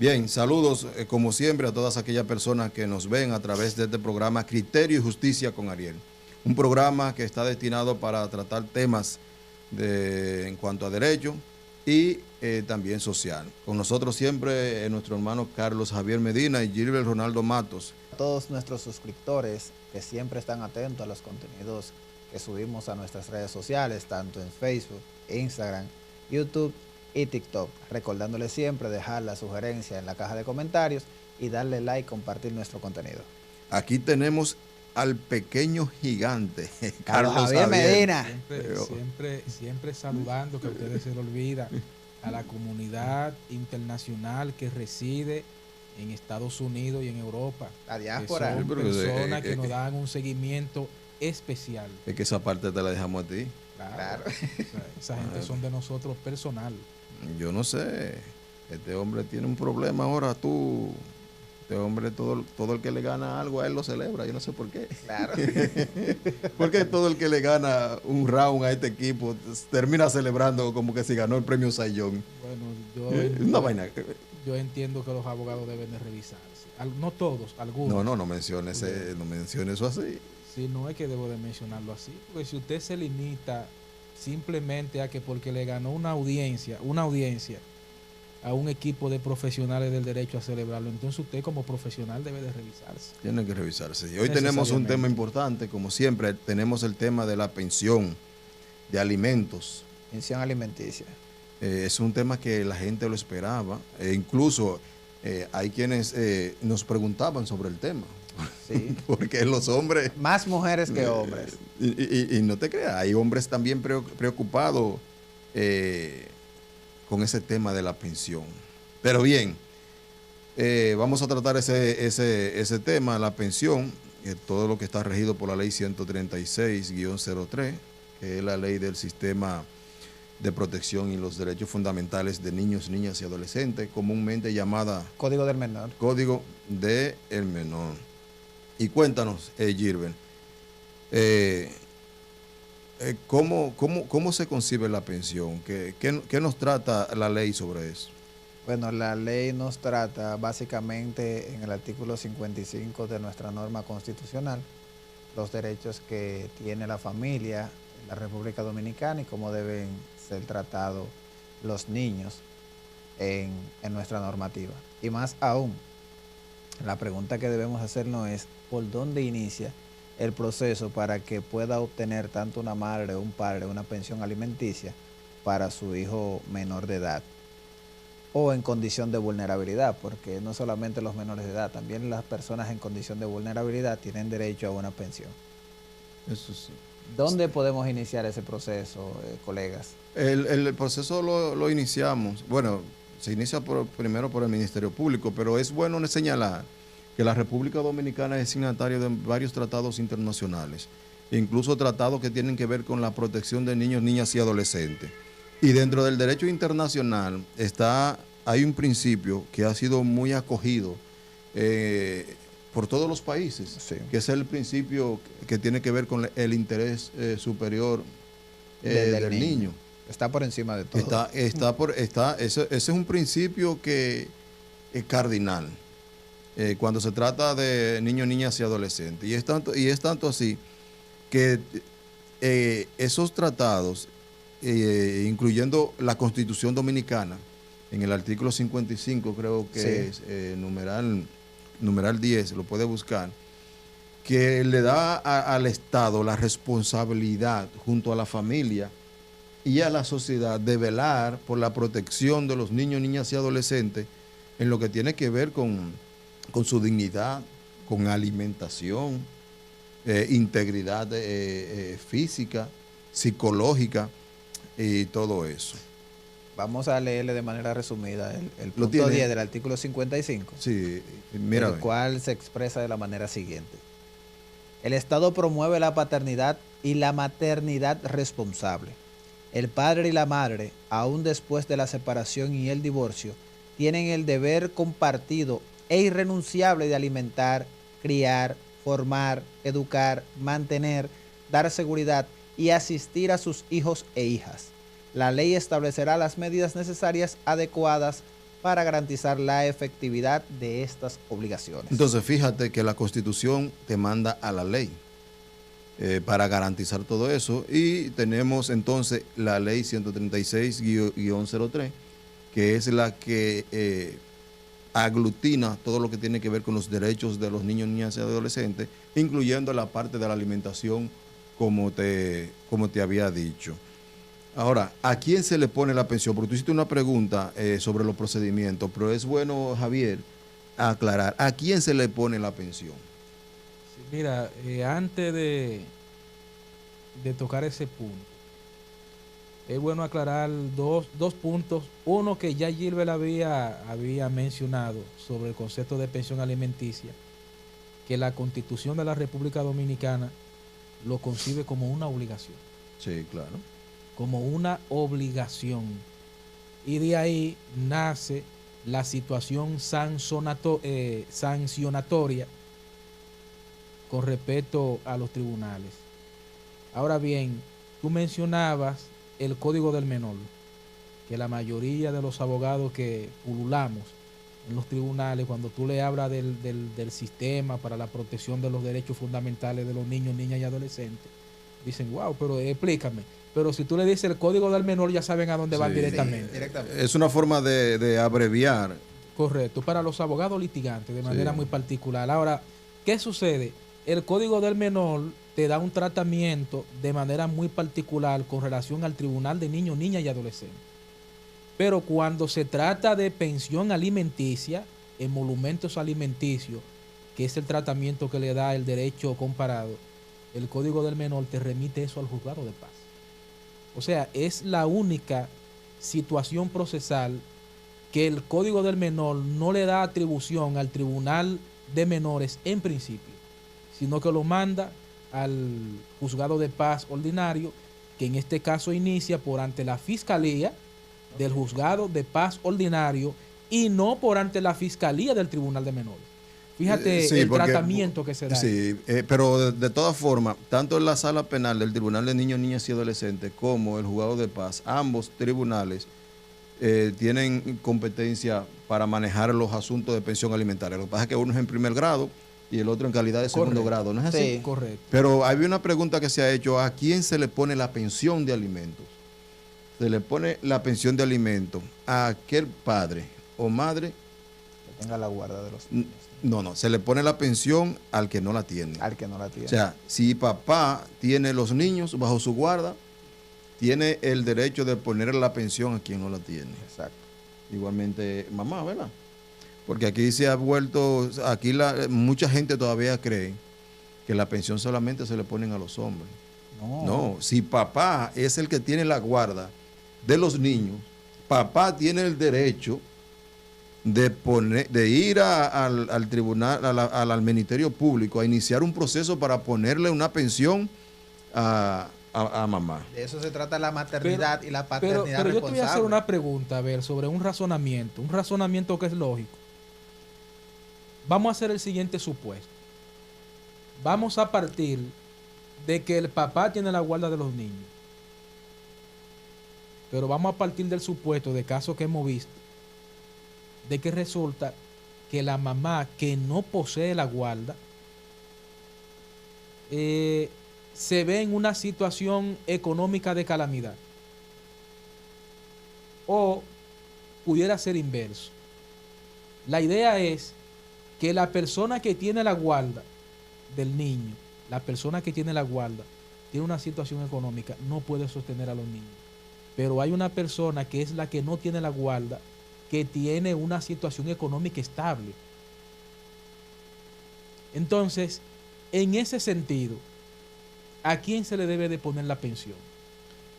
Bien, saludos como siempre a todas aquellas personas que nos ven a través de este programa Criterio y Justicia con Ariel. Un programa que está destinado para tratar temas en cuanto a derecho y también social. Con nosotros siempre nuestro hermano Carlos Javier Medina y Gilbert Ronaldo Matos. A todos nuestros suscriptores que siempre están atentos a los contenidos que subimos a nuestras redes sociales, tanto en Facebook, Instagram, YouTube y TikTok. Recordándoles siempre dejar la sugerencia en la caja de comentarios y darle like, compartir nuestro contenido. Aquí tenemos al pequeño gigante, Carlos Javier Medina. Siempre saludando, que a ustedes se le olvida, a la comunidad internacional que reside en Estados Unidos y en Europa. La diáspora. Que son personas que nos dan un seguimiento especial. Es que esa parte te la dejamos a ti. Claro. O sea, esa gente son de nosotros personal. Yo no sé, este hombre tiene un problema ahora, este hombre todo el que le gana algo a él lo celebra, yo no sé por qué. Claro. Porque todo el que le gana un round a este equipo termina celebrando como que si ganó el premio Sayón. Bueno, yo entiendo que los abogados deben de revisarse. No todos, algunos. No menciones eso así. Sí, no es que debo de mencionarlo así, porque si usted se limita simplemente a que porque le ganó una audiencia a un equipo de profesionales del derecho a celebrarlo, entonces usted como profesional debe de revisarse. Tiene que revisarse. Y hoy tenemos un tema importante, como siempre, tenemos el tema de la pensión de alimentos. Pensión alimenticia. Es un tema que la gente lo esperaba, incluso hay quienes nos preguntaban sobre el tema. Sí. Porque los hombres... Más mujeres que hombres. Y no te creas, hay hombres también preocupados con ese tema de la pensión. Pero bien, vamos a tratar ese tema, la pensión, todo lo que está regido por la ley 136-03, que es la ley del sistema de protección y los derechos fundamentales de niños, niñas y adolescentes, comúnmente llamada... Código del Menor. Código del Menor. Y cuéntanos, Gilbert, ¿cómo se concibe la pensión? ¿Qué nos trata la ley sobre eso? Bueno, la ley nos trata básicamente en el artículo 55 de nuestra norma constitucional los derechos que tiene la familia en la República Dominicana y cómo deben ser tratados los niños en nuestra normativa. Y más aún, la pregunta que debemos hacernos es por dónde inicia el proceso para que pueda obtener tanto una madre o un padre una pensión alimenticia para su hijo menor de edad o en condición de vulnerabilidad, porque no solamente los menores de edad, también las personas en condición de vulnerabilidad tienen derecho a una pensión. Eso sí. ¿Dónde podemos iniciar ese proceso, colegas? El proceso lo iniciamos, bueno, se inicia primero por el Ministerio Público, pero es bueno señalar que la República Dominicana es signataria de varios tratados internacionales, incluso tratados que tienen que ver con la protección de niños, niñas y adolescentes. Y dentro del derecho internacional hay un principio que ha sido muy acogido por todos los países, sí, que es el principio que tiene que ver con el interés superior del niño. Está por encima de todo. Ese es un principio que es cardinal cuando se trata de niños, niñas y adolescentes. Y es tanto así que esos tratados, incluyendo la Constitución Dominicana, en el artículo 55 creo que sí, es numeral 10, lo puede buscar, que le da al Estado la responsabilidad junto a la familia y a la sociedad de velar por la protección de los niños, niñas y adolescentes en lo que tiene que ver con su dignidad, con alimentación, integridad física, psicológica y todo eso. Vamos a leerle de manera resumida el punto 10 del artículo 55, sí, mira, el cual se expresa de la manera siguiente. El Estado promueve la paternidad y la maternidad responsable. El padre y la madre, aún después de la separación y el divorcio, tienen el deber compartido e irrenunciable de alimentar, criar, formar, educar, mantener, dar seguridad y asistir a sus hijos e hijas. La ley establecerá las medidas necesarias adecuadas para garantizar la efectividad de estas obligaciones. Entonces, fíjate que la Constitución te manda a la ley para garantizar todo eso. Y tenemos entonces la ley 136-03, que es la que aglutina todo lo que tiene que ver con los derechos de los niños, niñas y adolescentes, incluyendo la parte de la alimentación, como te había dicho. Ahora, ¿a quién se le pone la pensión? Porque tú hiciste una pregunta sobre los procedimientos, pero es bueno, Javier, aclarar, ¿a quién se le pone la pensión? Sí, mira, antes de tocar ese punto, es bueno aclarar dos puntos. Uno que ya Gilbert había mencionado sobre el concepto de pensión alimenticia, que la Constitución de la República Dominicana lo concibe como una obligación. Sí, claro. Como una obligación. Y de ahí nace la situación sancionatoria con respecto a los tribunales. Ahora bien, tú mencionabas el Código del Menor, que la mayoría de los abogados que pululamos en los tribunales, cuando tú le hablas del sistema para la protección de los derechos fundamentales de los niños, niñas y adolescentes, dicen, wow, pero explícame. Pero si tú le dices el Código del Menor, ya saben a dónde van directamente. Sí, directamente. Es una forma de abreviar. Correcto, para los abogados litigantes de manera muy particular. Ahora, ¿qué sucede? El Código del Menor te da un tratamiento de manera muy particular con relación al Tribunal de Niños, Niñas y Adolescentes. Pero cuando se trata de pensión alimenticia, emolumentos alimenticios, que es el tratamiento que le da el derecho comparado, el Código del Menor te remite eso al juzgado de paz. O sea, es la única situación procesal que el Código del Menor no le da atribución al Tribunal de Menores en principio, sino que lo manda al juzgado de paz ordinario, que en este caso inicia por ante la Fiscalía del juzgado de paz ordinario y no por ante la Fiscalía del Tribunal de Menores. Fíjate tratamiento que se da. Sí, pero de todas formas, tanto en la sala penal del Tribunal de Niños, Niñas y Adolescentes como el juzgado de paz, ambos tribunales tienen competencia para manejar los asuntos de pensión alimentaria. Lo que pasa es que uno es en primer grado y el otro en calidad de segundo grado, ¿no es así? Sí, correcto. Pero había una pregunta que se ha hecho, ¿a quién se le pone la pensión de alimentos? Se le pone la pensión de alimentos a aquel padre o madre que tenga la guarda de los niños. No, se le pone la pensión al que no la tiene. Al que no la tiene. O sea, si papá tiene los niños bajo su guarda, tiene el derecho de ponerle la pensión a quien no la tiene. Exacto. Igualmente mamá, ¿verdad? Porque aquí se ha vuelto, mucha gente todavía cree que la pensión solamente se le ponen a los hombres. No, si papá es el que tiene la guarda de los niños, papá tiene el derecho de ir al tribunal, al Ministerio Público, a iniciar un proceso para ponerle una pensión a mamá. De eso se trata la maternidad y la paternidad pero yo te voy a hacer una pregunta, a ver, sobre un razonamiento que es lógico. Vamos a hacer el siguiente supuesto. Vamos a partir de que el papá tiene la guarda de los niños. Pero vamos a partir del supuesto de casos que hemos visto, de que resulta que la mamá que no posee la guarda se ve en una situación económica de calamidad. O pudiera ser inverso. La idea es que la persona que tiene la guarda del niño, la persona que tiene la guarda, tiene una situación económica, no puede sostener a los niños. Pero hay una persona que es la que no tiene la guarda, que tiene una situación económica estable. Entonces, en ese sentido, ¿a quién se le debe de poner la pensión?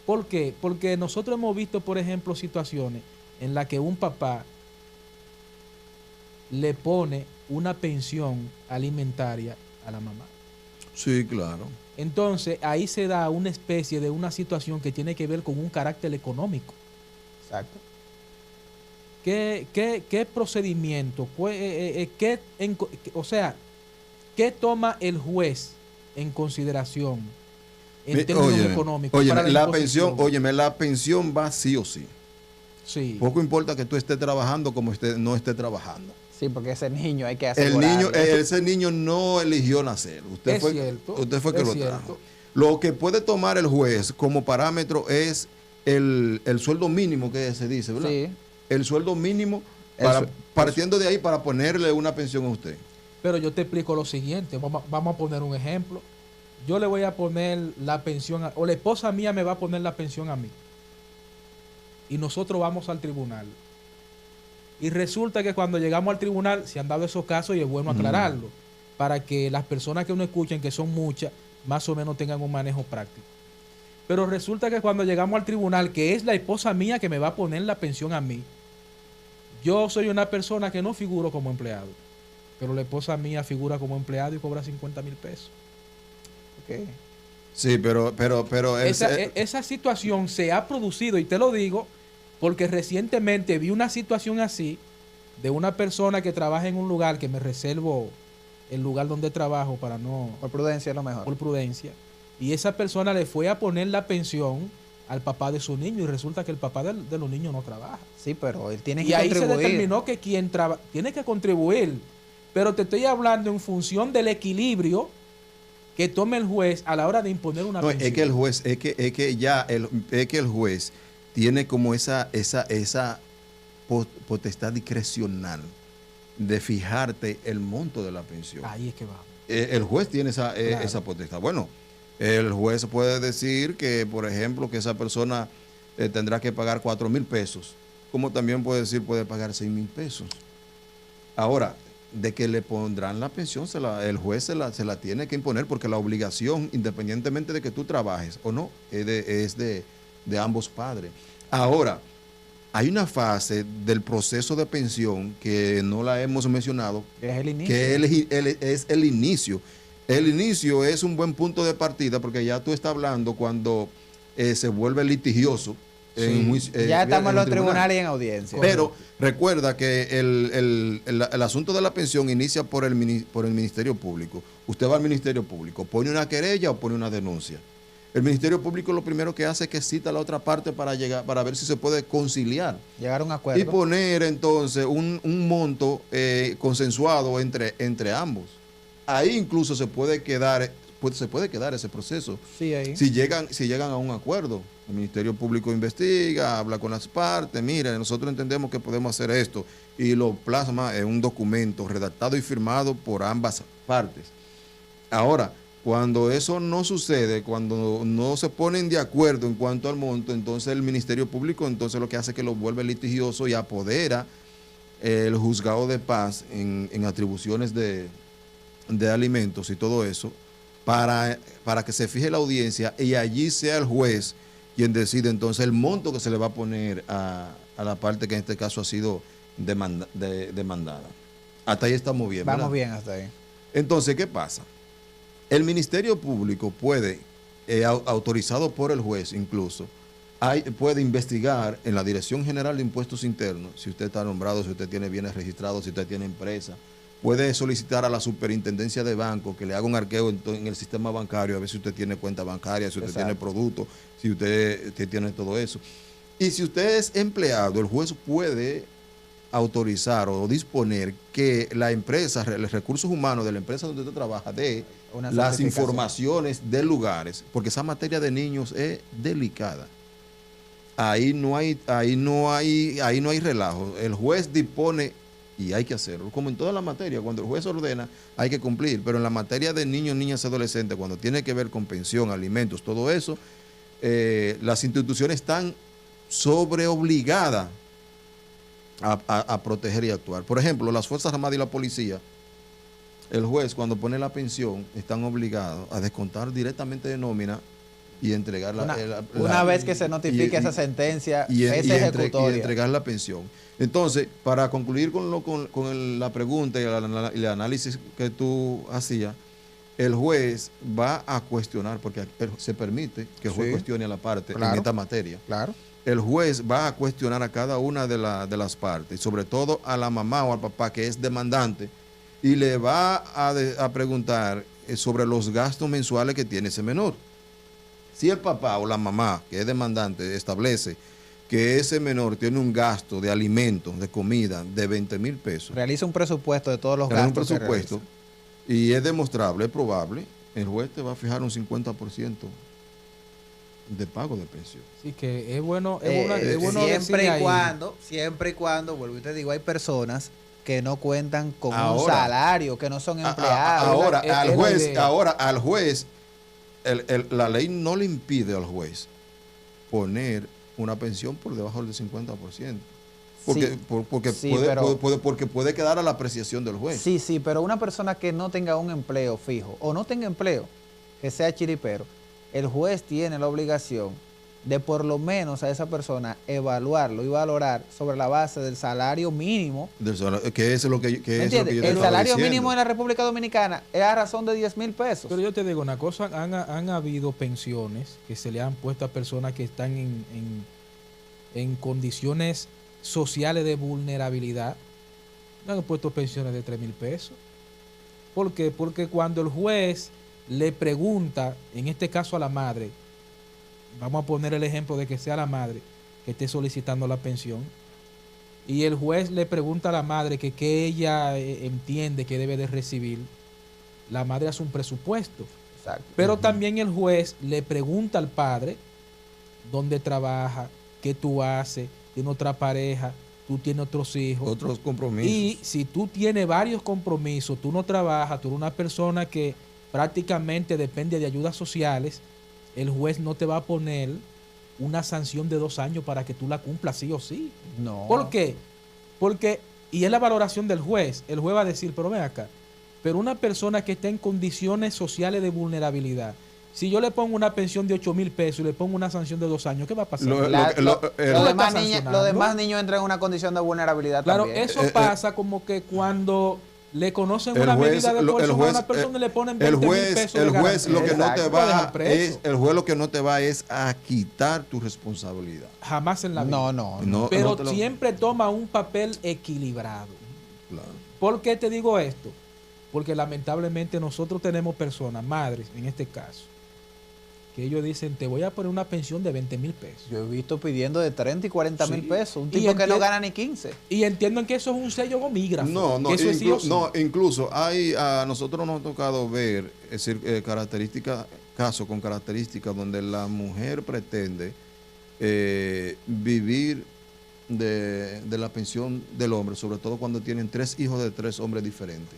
¿Por qué? Porque nosotros hemos visto, por ejemplo, situaciones en las que un papá le pone una pensión alimentaria a la mamá. Sí, claro. Entonces, ahí se da una especie de una situación que tiene que ver con un carácter económico. Exacto. ¿Qué procedimiento? ¿Qué toma el juez en consideración en términos económicos? Óyeme, la pensión va sí o sí. Sí. Poco importa que tú estés trabajando como no estés trabajando. Sí, porque ese niño hay que El niño, asegurarlo. ese niño no eligió nacer. Usted Es fue, cierto, usted fue que es lo cierto. trajo. Lo que puede tomar el juez como parámetro es el sueldo mínimo que se dice, ¿verdad? Sí. El sueldo mínimo, partiendo de ahí para ponerle una pensión a usted. Pero yo te explico lo siguiente, vamos a poner un ejemplo. Yo le voy a poner la pensión, o la esposa mía me va a poner la pensión a mí. Y nosotros vamos al tribunal. Y resulta que cuando llegamos al tribunal se han dado esos casos y es bueno aclararlo, para que las personas que uno escuchen, que son muchas, más o menos tengan un manejo práctico. Pero resulta que cuando llegamos al tribunal, que es la esposa mía que me va a poner la pensión a mí, yo soy una persona que no figuro como empleado, pero la esposa mía figura como empleado y cobra 50,000 pesos. Okay. Sí, pero esa situación se ha producido, y te lo digo porque recientemente vi una situación así de una persona que trabaja en un lugar, que me reservo el lugar donde trabajo para no... Por prudencia es lo mejor. Por prudencia. Y esa persona le fue a poner la pensión al papá de su niño y resulta que el papá de los niños no trabaja. Sí, pero él tiene y que ahí contribuir. se determinó que quien tiene que contribuir. Pero te estoy hablando en función del equilibrio que tome el juez a la hora de imponer una pensión. Es que el juez, es que el juez tiene como esa potestad discrecional de fijarte el monto de la pensión. Ahí es que va. El juez tiene Claro. esa potestad. Bueno, el juez puede decir que, por ejemplo, que esa persona tendrá que pagar 4,000 pesos, como también puede decir puede pagar 6,000 pesos. Ahora, de que le pondrán la pensión, el juez se la tiene que imponer, porque la obligación, independientemente de que tú trabajes o no, es de ambos padres. Ahora, hay una fase del proceso de pensión que no la hemos mencionado, Es el inicio. que es el inicio. El inicio es un buen punto de partida, porque ya tú estás hablando cuando se vuelve litigioso. Ya estamos en los tribunales y en audiencia. Pero recuerda que el asunto de la pensión inicia por el Ministerio Público. Usted va al Ministerio Público, pone una querella o pone una denuncia. El Ministerio Público lo primero que hace es que cita a la otra parte para ver si se puede conciliar. Llegar a un acuerdo. Y poner entonces un monto consensuado entre ambos. Ahí incluso se puede quedar ese proceso. Sí, ahí. Si llegan a un acuerdo. El Ministerio Público investiga, habla con las partes, mire, nosotros entendemos que podemos hacer esto, y lo plasma en un documento redactado y firmado por ambas partes. Ahora, cuando eso no sucede, cuando no se ponen de acuerdo en cuanto al monto, entonces el Ministerio Público entonces lo que hace es que lo vuelve litigioso y apodera el juzgado de paz en atribuciones de alimentos y todo eso, para que se fije la audiencia y allí sea el juez quien decide entonces el monto que se le va a poner a la parte que en este caso ha sido demandada. Hasta ahí estamos bien, ¿verdad? Vamos bien hasta ahí. Entonces, ¿qué pasa? El Ministerio Público puede, autorizado por el juez incluso, puede investigar en la Dirección General de Impuestos Internos, si usted está nombrado, si usted tiene bienes registrados, si usted tiene empresa, puede solicitar a la Superintendencia de Banco que le haga un arqueo en el sistema bancario, a ver si usted tiene cuenta bancaria, si usted tiene productos, si usted tiene todo eso. Y si usted es empleado, el juez puede autorizar o disponer que la empresa, los recursos humanos de la empresa donde usted trabaja, dé las informaciones de lugares, porque esa materia de niños es delicada. Ahí no hay relajo. El juez dispone y hay que hacerlo. Como en toda la materia, cuando el juez ordena, hay que cumplir. Pero en la materia de niños, niñas y adolescentes, cuando tiene que ver con pensión, alimentos, todo eso, las instituciones están sobreobligadas a proteger y actuar. Por ejemplo, las Fuerzas Armadas y la policía, el juez cuando pone la pensión están obligados a descontar directamente de nómina y entregarla. Una vez que se notifique esa sentencia, es ejecutoria. Y entregar la pensión. Entonces, para concluir con la pregunta y el análisis que tú hacías, el juez va a cuestionar, porque se permite que el juez cuestione a la parte en esta materia. Claro. El juez va a cuestionar a cada una de las partes, sobre todo a la mamá o al papá que es demandante, y le va a preguntar sobre los gastos mensuales que tiene ese menor. Si el papá o la mamá que es demandante establece que ese menor tiene un gasto de alimentos, de comida, de 20,000 pesos, Realiza un presupuesto de todos los realiza un gastos. presupuesto, y es demostrable, es probable, el juez te va a fijar un 50% de pago de pensión. Sí, que es bueno, es bueno siempre decir y ahí. cuando, vuelvo y te digo, hay personas que no cuentan con un Ahora, salario, que no son empleados. Ahora al juez, la ley no le impide al juez poner una pensión por debajo del 50%. Porque puede quedar a la apreciación del juez. Sí, pero una persona que no tenga un empleo fijo o no tenga empleo, que sea chiripero, el juez tiene la obligación de por lo menos a esa persona evaluarlo y valorar sobre la base del salario mínimo. Que es lo que, ¿Me entiendes? El salario mínimo en la República Dominicana es a razón de 10,000 pesos. Pero yo te digo una cosa, han habido pensiones que se le han puesto a personas que están en condiciones sociales de vulnerabilidad. No han puesto pensiones de 3,000 pesos. ¿Por qué? Porque cuando el juez le pregunta, en este caso a la madre, vamos a poner el ejemplo de que sea la madre que esté solicitando la pensión, y el juez le pregunta a la madre que ella entiende que debe de recibir, la madre hace un presupuesto. Exacto. Pero también el juez le pregunta al padre dónde trabaja, qué tú haces, tiene otra pareja, tú tienes otros hijos. Otros compromisos. Y si tú tienes varios compromisos, tú no trabajas, tú eres una persona que prácticamente depende de ayudas sociales, el juez no te va a poner una sanción de 2 años para que tú la cumplas sí o sí. No. ¿Por qué? Porque, y es la valoración del juez, el juez va a decir, pero ven acá, pero una persona que está en condiciones sociales de vulnerabilidad, si yo le pongo una pensión de 8,000 pesos y le pongo una sanción de 2 años, ¿qué va a pasar? Los demás niños entran en una condición de vulnerabilidad claro, también. eso pasa como que cuando le conocen una medida de coerción a una persona y le ponen 20,000 pesos el de juez lo que no te lo dejan va preso. el juez lo que no te va es a quitar tu responsabilidad. Jamás en la vida. No. Pero no siempre toma un papel equilibrado. Claro. ¿Por qué te digo esto? Porque lamentablemente nosotros tenemos personas, madres en este caso, que ellos dicen, te voy a poner una pensión de 20,000 pesos. Yo he visto pidiendo de 30 y 40,000 Sí. pesos. Un Y tipo que no gana ni 15. Y entienden que eso es un sello gomígrafo. No, que eso es sí o sí. incluso a nosotros nos ha tocado ver casos con características donde la mujer pretende vivir de la pensión del hombre, sobre todo cuando tienen 3 hijos de 3 hombres diferentes.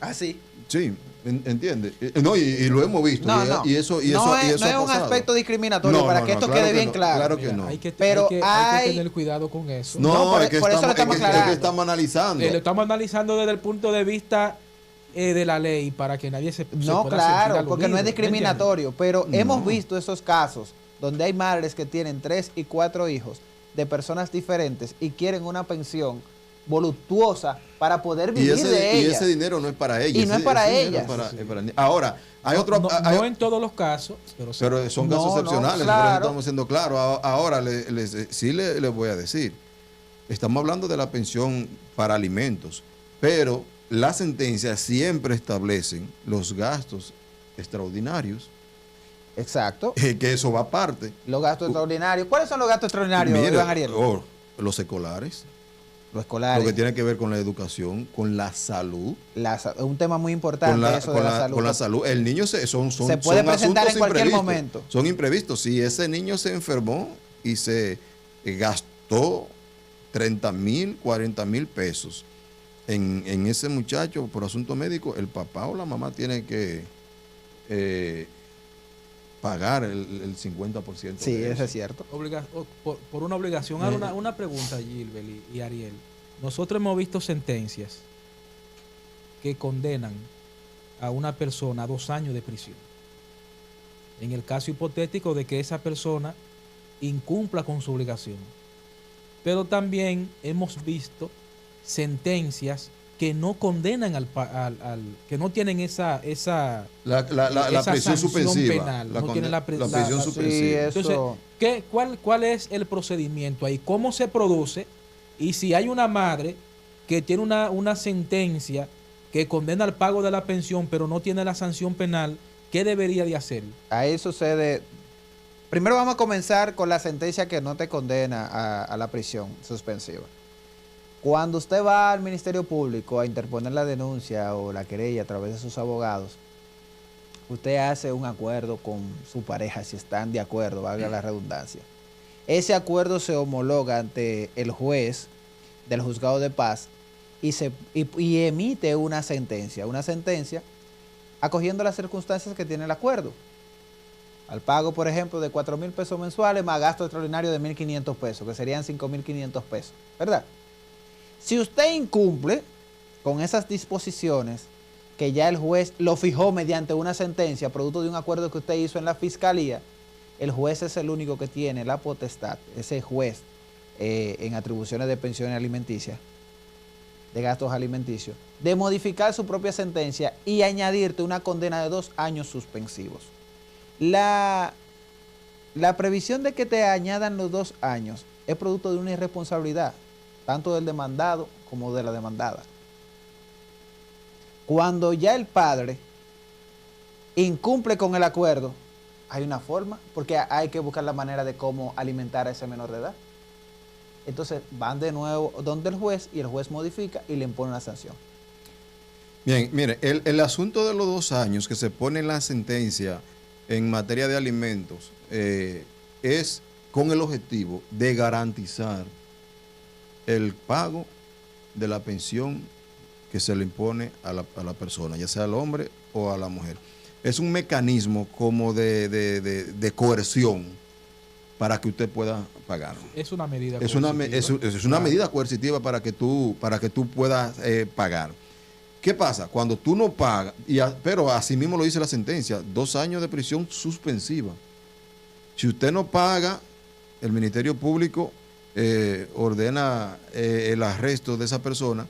Ah, sí. Sí, ¿entiendes? No, y lo hemos visto. Y eso no es ha un pasado. aspecto discriminatorio, para que esto claro quede que bien no, claro. claro que Mira, no. hay que Pero hay que tener cuidado con eso. No, es que por eso lo estamos es que aclarando. estamos analizando. Lo estamos analizando desde el punto de vista de la ley para que nadie se No, pueda sentir claro, aludido, porque no es ¿me discriminatorio, pero No. hemos visto esos casos donde hay madres que tienen 3 y 4 hijos de personas diferentes y quieren una pensión voluptuosa para poder vivir de y ellas. ese dinero no es para ellas. Y no es para ellas. Ahora, hay otro. No en todos los casos, pero sí. Pero son No, casos no, excepcionales, claro. por eso estamos siendo claros. Ahora sí les voy a decir. Estamos hablando de la pensión para alimentos, pero las sentencias siempre establecen los gastos extraordinarios, Exacto. que eso va aparte. Los gastos extraordinarios. ¿Cuáles son los gastos extraordinarios, Mira, Iván Ariel? los escolares, Los escolares. lo que tiene que ver con la educación, con la salud. Un tema muy importante eso de la salud. Con la salud. El niño son se puede presentar asuntos en cualquier imprevistos. momento. Son imprevistos. Si ese niño se enfermó y se gastó 30,000, 40,000 pesos en ese muchacho por asunto médico, el papá o la mamá tiene que pagar el 50%. Sí, de eso eso. es cierto. Por una obligación. Ahora una pregunta, Gilbert y Ariel. Nosotros hemos visto sentencias que condenan a una persona a 2 años de prisión. En el caso hipotético de que esa persona incumpla con su obligación. Pero también hemos visto sentencias que no condenan que no tienen esa La prisión sanción suspensiva. penal, La no tiene la prisión la- suspensiva. Sí, Entonces, eso. ¿cuál es el procedimiento ahí? ¿Cómo se produce? Y si hay una madre que tiene una sentencia que condena al pago de la pensión, pero no tiene la sanción penal, ¿qué debería de hacer? Ahí sucede Primero vamos a comenzar con la sentencia que no te condena a la prisión suspensiva. Cuando usted va al Ministerio Público a interponer la denuncia o la querella a través de sus abogados, usted hace un acuerdo con su pareja, si están de acuerdo, valga la redundancia. Ese acuerdo se homologa ante el juez del juzgado de paz y emite una sentencia acogiendo las circunstancias que tiene el acuerdo. Al pago, por ejemplo, de 4,000 pesos mensuales más gasto extraordinario de 1,500 pesos, que serían 5,500 pesos, ¿verdad? Si usted incumple con esas disposiciones que ya el juez lo fijó mediante una sentencia, producto de un acuerdo que usted hizo en la fiscalía, el juez es el único que tiene la potestad, ese juez en atribuciones de pensiones alimenticias, de gastos alimenticios, de modificar su propia sentencia y añadirte una condena de 2 años suspensivos. La previsión de que te añadan los 2 años es producto de una irresponsabilidad, tanto del demandado como de la demandada. Cuando ya el padre incumple con el acuerdo, hay una forma, porque hay que buscar la manera de cómo alimentar a ese menor de edad. Entonces van de nuevo donde el juez y el juez modifica y le impone una sanción. Bien, mire, el asunto de los 2 años que se pone en la sentencia en materia de alimentos es con el objetivo de garantizar el pago de la pensión que se le impone a la persona, ya sea al hombre o a la mujer. Es un mecanismo como de coerción para que usted pueda pagar. Es una medida coercitiva. Es una medida coercitiva para que tú puedas pagar. ¿Qué pasa? Cuando tú no pagas, pero así mismo lo dice la sentencia, 2 años de prisión suspensiva. Si usted no paga, el Ministerio Público ordena el arresto de esa persona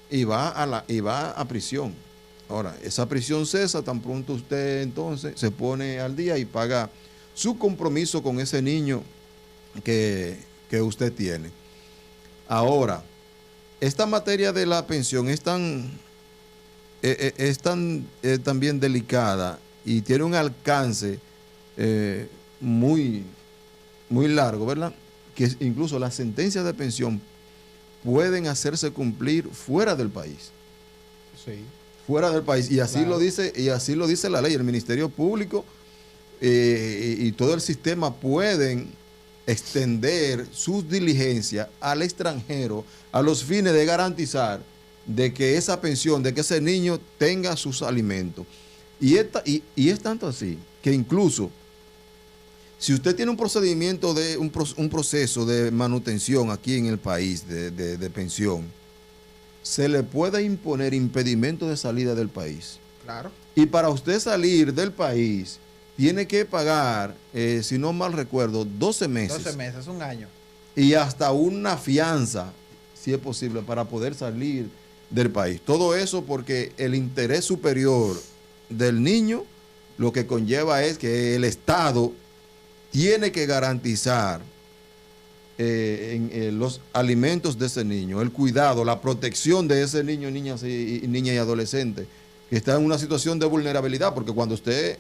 y va a prisión. Ahora, esa prisión cesa tan pronto usted entonces se pone al día y paga su compromiso con ese niño que usted tiene. Ahora, esta materia de la pensión es también delicada y tiene un alcance muy, muy largo, ¿verdad? Que incluso las sentencias de pensión pueden hacerse cumplir fuera del país. Sí. Fuera del país. Y así, claro, lo dice la ley. El Ministerio Público y todo el sistema pueden extender sus diligencias al extranjero a los fines de garantizar de que esa pensión, de que ese niño tenga sus alimentos. Y es tanto así que incluso si usted tiene un procedimiento un proceso de manutención aquí en el país de pensión, se le puede imponer impedimento de salida del país. Claro. Y para usted salir del país, tiene que pagar, si no mal recuerdo, 12 meses. 12 meses, 1 año. Y hasta una fianza, si es posible, para poder salir del país. Todo eso porque el interés superior del niño lo que conlleva es que el Estado tiene que garantizar los alimentos de ese niño, el cuidado, la protección de ese niño, niña y adolescente que está en una situación de vulnerabilidad, porque cuando usted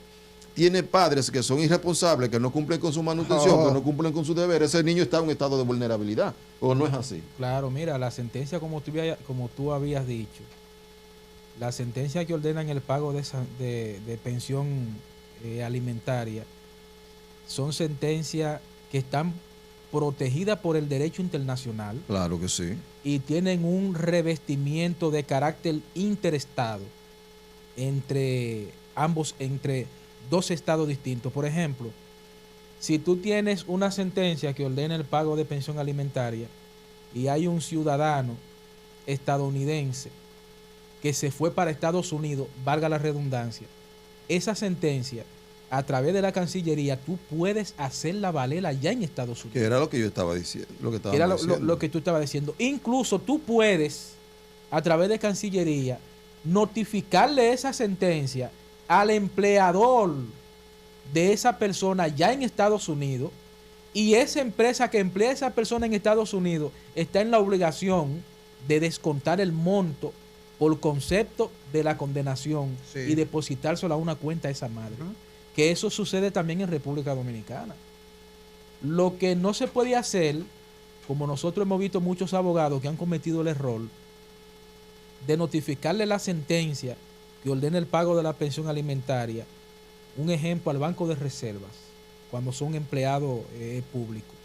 tiene padres que son irresponsables, que no cumplen con su manutención, que no cumplen con sus deberes, ese niño está en un estado de vulnerabilidad, ¿o no es así? Claro, mira, la sentencia, como tú habías dicho, la sentencia que ordenan el pago de pensión alimentaria son sentencias que están protegidas por el derecho internacional. Claro que sí. Y tienen un revestimiento de carácter interestado entre 2 estados distintos. Por ejemplo, si tú tienes una sentencia que ordena el pago de pensión alimentaria y hay un ciudadano estadounidense que se fue para Estados Unidos, valga la redundancia, esa sentencia, a través de la Cancillería, tú puedes hacerla valer allá en Estados Unidos. Que era lo que yo estaba diciendo. Lo que tú estabas diciendo. Incluso tú puedes, a través de Cancillería, notificarle esa sentencia al empleador de esa persona ya en Estados Unidos, y esa empresa que emplea a esa persona en Estados Unidos está en la obligación de descontar el monto por concepto de la condenación, sí, y depositárselo a una cuenta a esa madre. Que eso sucede también en República Dominicana. Lo que no se puede hacer, como nosotros hemos visto muchos abogados que han cometido el error de notificarle la sentencia que ordena el pago de la pensión alimentaria, un ejemplo, al Banco de Reservas, cuando son empleados públicos.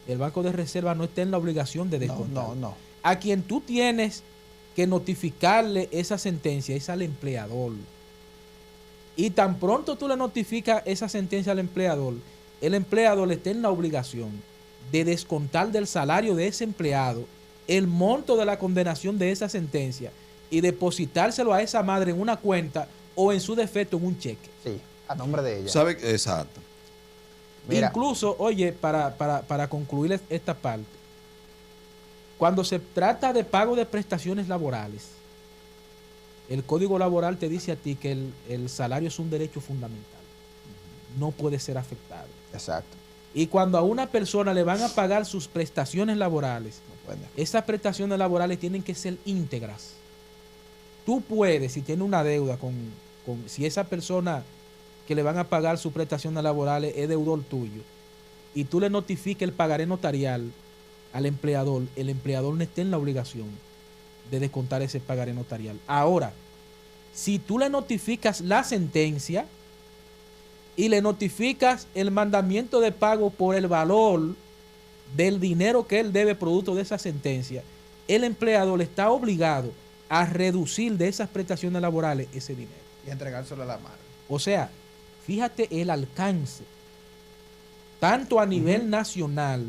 El Banco de Reservas no está en la obligación de descontar. No. A quien tú tienes que notificarle esa sentencia es al empleador. Y tan pronto tú le notificas esa sentencia al empleador, el empleador está en la obligación de descontar del salario de ese empleado el monto de la condenación de esa sentencia y depositárselo a esa madre en una cuenta o en su defecto en un cheque. Sí, a nombre de ella. ¿Sabe? Exacto. Mira. Incluso, oye, para concluir esta parte, cuando se trata de pago de prestaciones laborales, el Código Laboral te dice a ti que el salario es un derecho fundamental. No puede ser afectado. Exacto. Y cuando a una persona le van a pagar sus prestaciones laborales, No puede. esas prestaciones laborales tienen que ser íntegras. Tú puedes, si tiene una deuda si esa persona que le van a pagar sus prestaciones laborales es deudor tuyo, y tú le notifiques el pagaré notarial al empleador, el empleador no está en la obligación de descontar ese pagaré notarial. Ahora, si tú le notificas la sentencia y le notificas el mandamiento de pago por el valor del dinero que él debe producto de esa sentencia, el empleador está obligado a reducir de esas prestaciones laborales ese dinero. Y entregárselo a la madre. O sea, fíjate el alcance, tanto a nivel nacional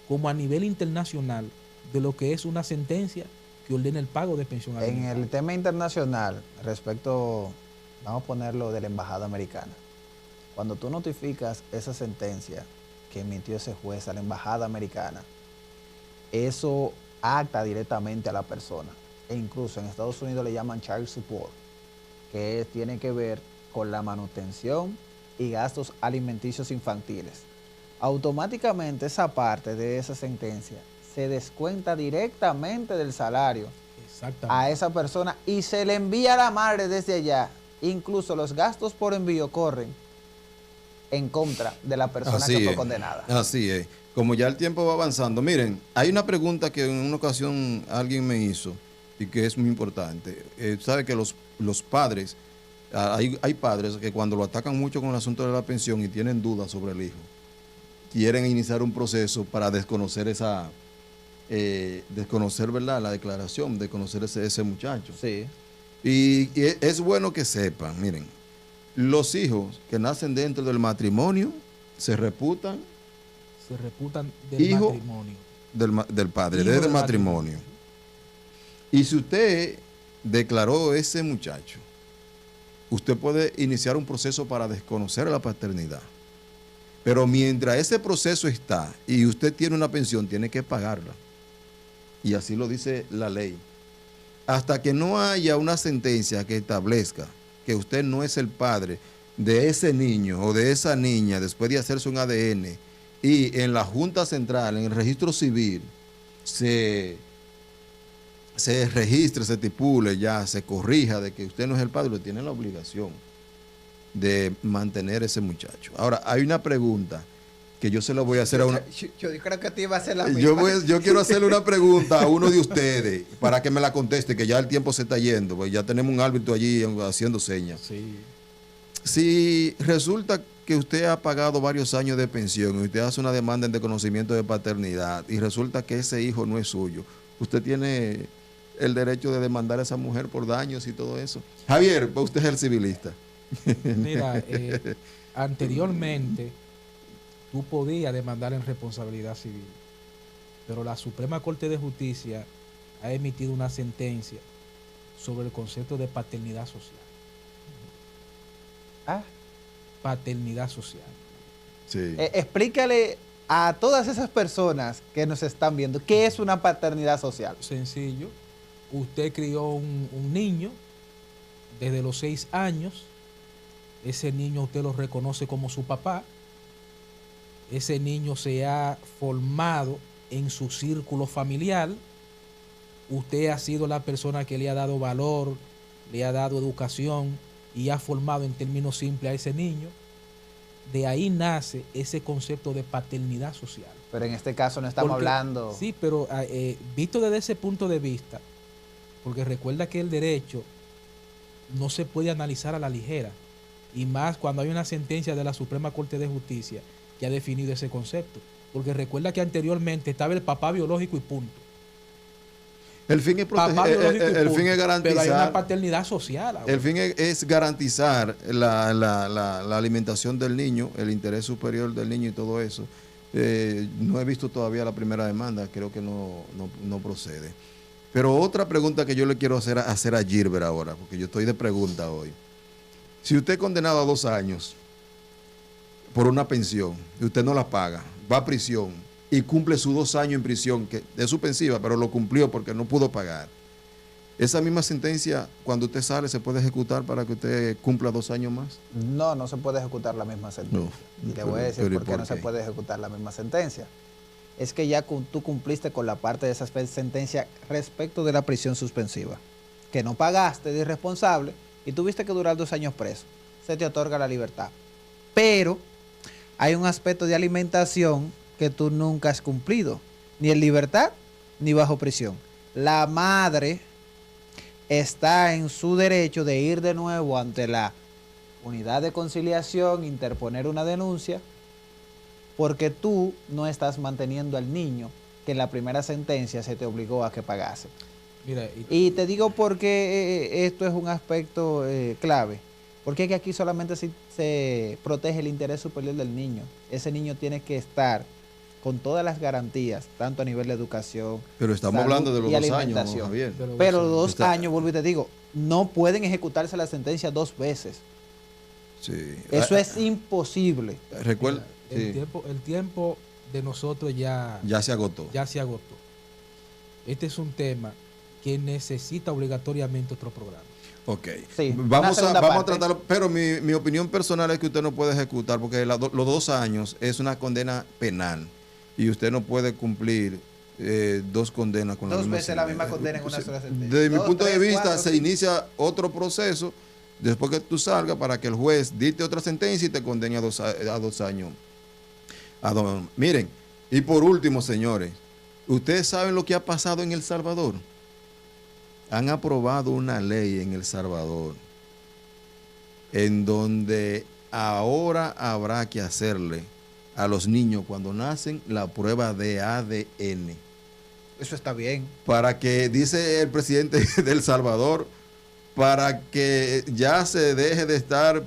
como a nivel internacional, de lo que es una sentencia que ordena el pago de pensión En alimentaria. el tema internacional, respecto, vamos a ponerlo de la embajada americana. Cuando tú notificas esa sentencia que emitió ese juez a la embajada americana, eso acta directamente a la persona. E incluso en Estados Unidos le llaman child support, que tiene que ver con la manutención y gastos alimenticios infantiles. Automáticamente esa parte de esa sentencia se descuenta directamente del salario a esa persona y se le envía a la madre desde allá. Incluso los gastos por envío corren en contra de la persona que fue condenada. Así es. Como ya el tiempo va avanzando, miren, hay una pregunta que en una ocasión alguien me hizo y que es muy importante. Sabe que los padres, hay padres que cuando lo atacan mucho con el asunto de la pensión y tienen dudas sobre el hijo, quieren iniciar un proceso para desconocer ¿verdad? La declaración, desconocer ese muchacho. Sí. Y es bueno que sepan, miren, los hijos que nacen dentro del matrimonio se reputan del hijo matrimonio. Del padre, Hijo desde del el matrimonio. Y si usted declaró ese muchacho, usted puede iniciar un proceso para desconocer la paternidad. Pero mientras ese proceso está y usted tiene una pensión, tiene que pagarla. Y así lo dice la ley. Hasta que no haya una sentencia que establezca que usted no es el padre de ese niño o de esa niña después de hacerse un ADN y en la Junta Central, en el registro civil, se registre, se estipule ya, se corrija de que usted no es el padre, tiene la obligación de mantener ese muchacho. Ahora, hay una pregunta que yo se la voy a hacer a una... Yo creo que te iba a hacer la misma. Yo quiero hacerle una pregunta a uno de ustedes para que me la conteste, que ya el tiempo se está yendo, pues ya tenemos un árbitro allí haciendo señas. Sí. Si resulta que usted ha pagado varios años de pensión y usted hace una demanda en desconocimiento de paternidad y resulta que ese hijo no es suyo, usted tiene el derecho de demandar a esa mujer por daños y todo eso. Javier, usted es el civilista. Mira, anteriormente tú podías demandar en responsabilidad civil, pero la Suprema Corte de Justicia ha emitido una sentencia sobre el concepto de paternidad social. Paternidad social. Sí. Explícale a todas esas personas que nos están viendo qué es una paternidad social. Sencillo. Usted crió un niño desde los 6 años. Ese niño usted lo reconoce como su papá. Ese niño se ha formado en su círculo familiar. Usted ha sido la persona que le ha dado valor, le ha dado educación y ha formado en términos simples a ese niño. de ahí nace ese concepto de paternidad social. Pero en este caso no estamos Porque, hablando... Sí, pero visto desde ese punto de vista, porque recuerda que el derecho no se puede analizar a la ligera, y más cuando hay una sentencia de la Suprema Corte de Justicia que ha definido ese concepto. Porque recuerda que anteriormente estaba el papá biológico y punto. El fin es Papá proteger, biológico y el punto. fin es Pero hay una garantizar, paternidad social ahora. el fin es garantizar la alimentación del niño, el interés superior del niño y todo eso. No he visto todavía la primera demanda, creo que no procede. Pero otra pregunta que yo le quiero hacer a Gilbert ahora, porque yo estoy de pregunta hoy. Si usted es condenado a 2 años por una pensión y usted no la paga, va a prisión y cumple sus 2 años en prisión, que es suspensiva, pero lo cumplió porque no pudo pagar. Esa misma sentencia, cuando usted sale, ¿se puede ejecutar para que usted cumpla 2 años más? No se puede ejecutar la misma sentencia. No, y le voy a decir pero por qué no se puede ejecutar la misma sentencia. Es que ya tú cumpliste con la parte de esa sentencia respecto de la prisión suspensiva. Que no pagaste de irresponsable y tuviste que durar 2 años preso. Se te otorga la libertad. Pero hay un aspecto de alimentación que tú nunca has cumplido. Ni en libertad, ni bajo prisión. La madre está en su derecho de ir de nuevo ante la unidad de conciliación, interponer una denuncia, porque tú no estás manteniendo al niño que en la primera sentencia se te obligó a que pagase. Mira, Y te digo porque esto es un aspecto clave, porque es que aquí solamente se protege el interés superior del niño. Ese niño tiene que estar con todas las garantías, tanto a nivel de educación, Pero estamos salud hablando de los y 2 años, alimentación. Javier. Pero 2 Está- años, vuelvo y te digo, no pueden ejecutarse la sentencia 2 veces. Sí. Eso es imposible. Recuerda, el sí, tiempo de nosotros ya ya se agotó. se agotó. Este es un tema que necesita obligatoriamente otro programa. Ok. Sí, una vamos segunda a parte. tratarlo, pero mi opinión personal es que usted no puede ejecutar porque los 2 años es una condena penal y usted no puede cumplir 2 condenas con la 2 misma veces la misma sentencia. condena en una sola sentencia. Desde mi 2, punto de 3, vista 4, se 5. inicia otro proceso después que tú salgas para que el juez dicte otra sentencia y te condene a 2 años. Miren, y por último, señores, ustedes saben lo que ha pasado en El Salvador. Han aprobado una ley en El Salvador en donde ahora habrá que hacerle a los niños cuando nacen la prueba de ADN. Eso está bien. Para que, dice el presidente de El Salvador, para que ya se deje de estar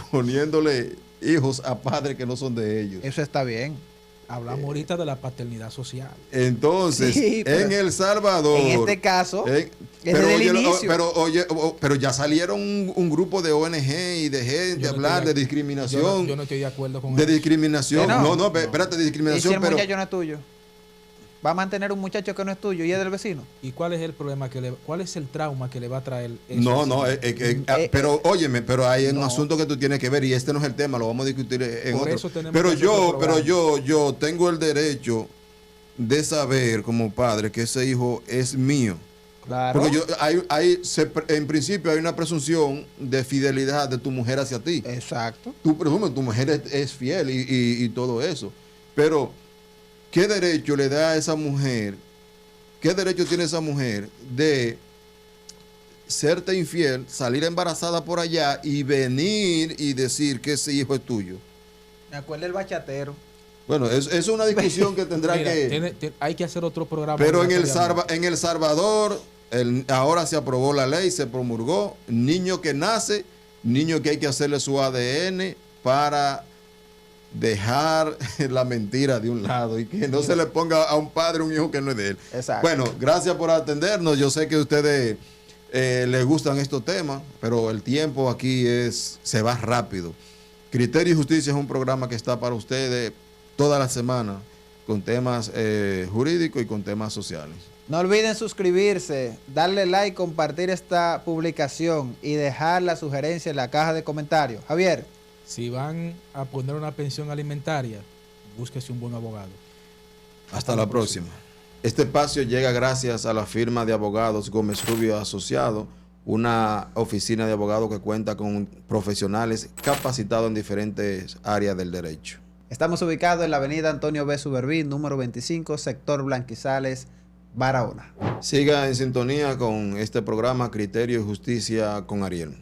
poniéndole hijos a padres que no son de ellos. Eso está bien. Hablamos ahorita de la paternidad social. Entonces, Sí, pero en El Salvador... En este caso, pero, desde el oye, inicio. pero ya salieron un grupo de ONG y de gente Yo a no hablar estoy de de- discriminación. Yo no estoy de acuerdo con de eso. discriminación. Que no. No, espérate, de ¿Y si discriminación, el pero... muchacho no es tuyo? ¿Va a mantener un muchacho que no es tuyo y es del vecino? ¿Y cuál es el problema cuál es el trauma que le va a traer eso? No, pero óyeme, pero hay un no. asunto que tú tienes que ver y este no es el tema, lo vamos a discutir en Por otro. eso tenemos Pero que hacer otro programa. yo tengo el derecho de saber como padre que ese hijo es mío. Claro. Porque en principio hay una presunción de fidelidad de tu mujer hacia ti. Exacto. Tú presumes, tu mujer es fiel y todo eso. Pero, ¿qué derecho le da a esa mujer? ¿Qué derecho tiene esa mujer de serte infiel, salir embarazada por allá y venir y decir que ese hijo es tuyo? Me acuerdo del bachatero. Bueno, es una discusión que tendrá Mira, que... hay que hacer otro programa. Pero en obligatoriamente. El Salvador, ahora se aprobó la ley, se promulgó, niño que nace, niño que hay que hacerle su ADN para dejar la mentira de un lado y que no se le ponga a un padre un hijo que no es de él. Exacto. Bueno, gracias por atendernos. Yo sé que a ustedes les gustan estos temas, pero el tiempo aquí se va rápido. Criterio y Justicia es un programa que está para ustedes toda la semana con temas jurídicos y con temas sociales. No olviden suscribirse, darle like, compartir esta publicación y dejar la sugerencia en la caja de comentarios. Javier. Si van a poner una pensión alimentaria, búsquese un buen abogado. Hasta la próxima. Este espacio llega gracias a la firma de abogados Gómez Rubio Asociado, una oficina de abogados que cuenta con profesionales capacitados en diferentes áreas del derecho. Estamos ubicados en la avenida Antonio B. Suberví, número 25, sector Blanquizales, Barahona. Siga en sintonía con este programa Criterio y Justicia con Ariel.